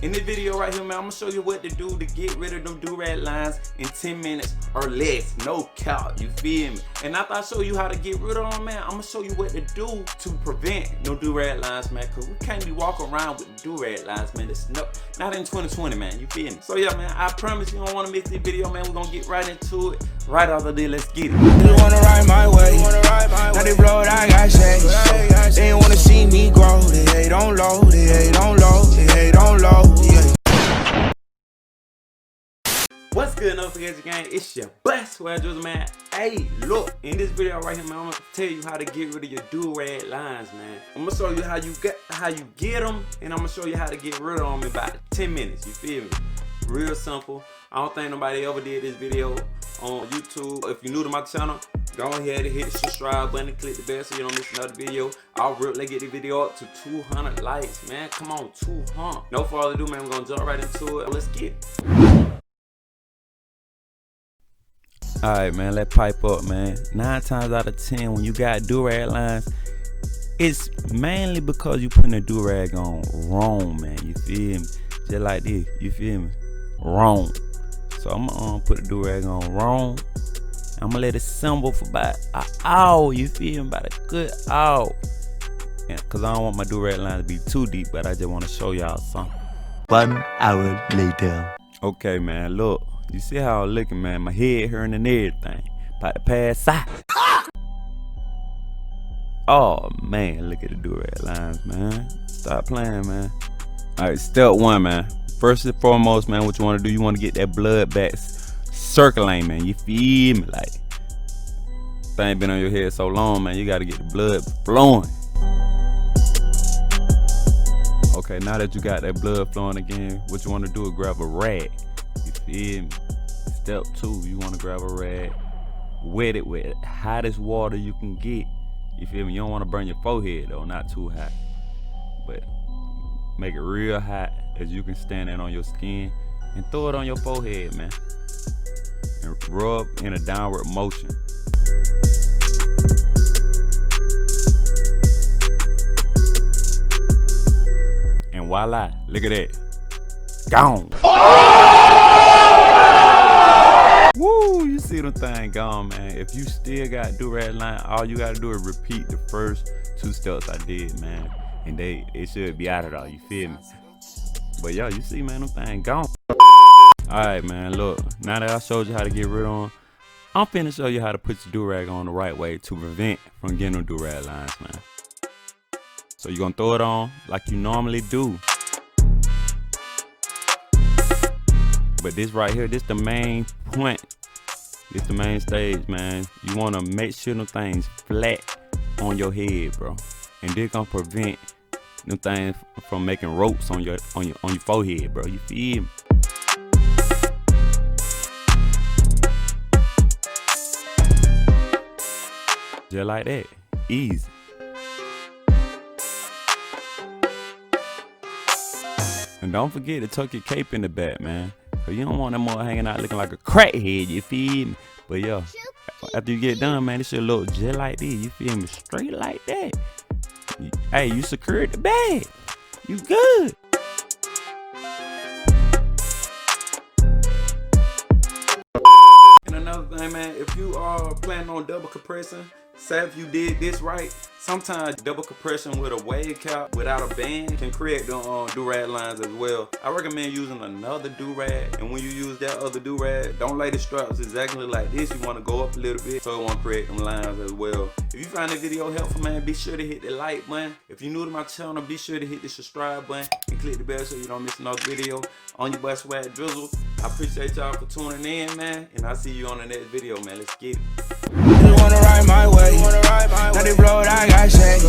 In this video right here, man, I'm gonna show you what to do to get rid of them do-rag lines in 10 minutes or less. No count, you feel me? And after I show you how to get rid of them, man, I'm gonna show you what to do to prevent no do-rag lines, man, cause we can't be walking around with do-rag lines, man. It's not in 2020, man, you feel me? So yeah, man, I promise you don't wanna miss this video, man. We're gonna get right into it. Right after this, let's get it. You wanna ride my way, now they blow it, I got shades. They wanna see me grow, they hate on low, they hate on low, they hate on low, yeah. What's good, no forget your gang? It's your boy SwaggDrizzle, man. Hey, look, in this video right here, man, I'm gonna tell you how to get rid of your do-rag lines, man. I'm gonna show you how you get them, and I'm gonna show you how to get rid of them in about 10 minutes. You feel me? Real simple. I don't think nobody ever did this video on YouTube. If you're new to my channel, go ahead and hit the subscribe button and click the bell so you don't miss another video. I'll really get the video up to 200 likes, man. Come on, 200. No further ado, man, we're gonna jump right into it. Let's get it. Alright, man, let's pipe up, man. 9 times out of 10, when you got do-rag lines, it's mainly because you putting a do-rag on wrong, man. You feel me? Just like this, you feel me? Wrong. So I'm gonna put the do-rag on wrong. I'm gonna let it simmer for about an hour, you feel me? About a good hour. Yeah, cause I don't want my do-rag line to be too deep, but I just wanna show y'all something. 1 hour later. Okay, man, look. You see how I'm looking, man? My head hurting and everything. About to pass out. Oh, man, look at the do-rag lines, man. Stop playing, man. Alright, step 1, man. First and foremost, man, what you want to do, you want to get that blood back circulating, man. You feel me? Like, thing been on your head so long, man. You got to get the blood flowing. Okay, now that you got that blood flowing again, what you want to do is grab a rag. You feel me? Step 2, you want to grab a rag, wet it with the hottest water you can get. You feel me? You don't want to burn your forehead though, not too hot, but make it real hot as you can stand it on your skin and throw it on your forehead, man, and rub in a downward motion. And voila, look at that, gone. Woo, you see them thing gone, man. If you still got do-rag line, all you gotta do is repeat the first 2 steps I did, man, and it should be out of there, you feel me? But yo, you see, man, them thing gone. Alright, man, look, now that I showed you how to get rid of them, I'm finna show you how to put your do-rag on the right way to prevent from getting them do-rag lines, man. So you're gonna throw it on like you normally do. But this right here, this the main point. This the main stage, man. You wanna make sure them things flat on your head, bro. And this gonna prevent them things from making ropes on your forehead, bro. You feel me? Just like that. Easy. And don't forget to tuck your cape in the back, man. Cause you don't want them more hanging out looking like a crackhead, you feel me? But yo, after you get done, man, it should look just like this, you feel me? Straight like that. Hey, you secured the bag. You good. And another thing, man, if you are planning on double compressing, say if you did this right, sometimes double compression with a wave cap without a band can create the do-rag lines as well. I recommend using another do-rag, and when you use that other do-rag, don't lay the straps exactly like this. You want to go up a little bit so it won't create them lines as well. If you find this video helpful, man, be sure to hit the like button. If you're new to my channel, be sure to hit the subscribe button and click the bell so you don't miss another video on your boy SwaggDrizzle. I appreciate y'all for tuning in, man, and I'll see you on the next video, man. Let's get it. You wanna ride my way, now they blow it, I got shades.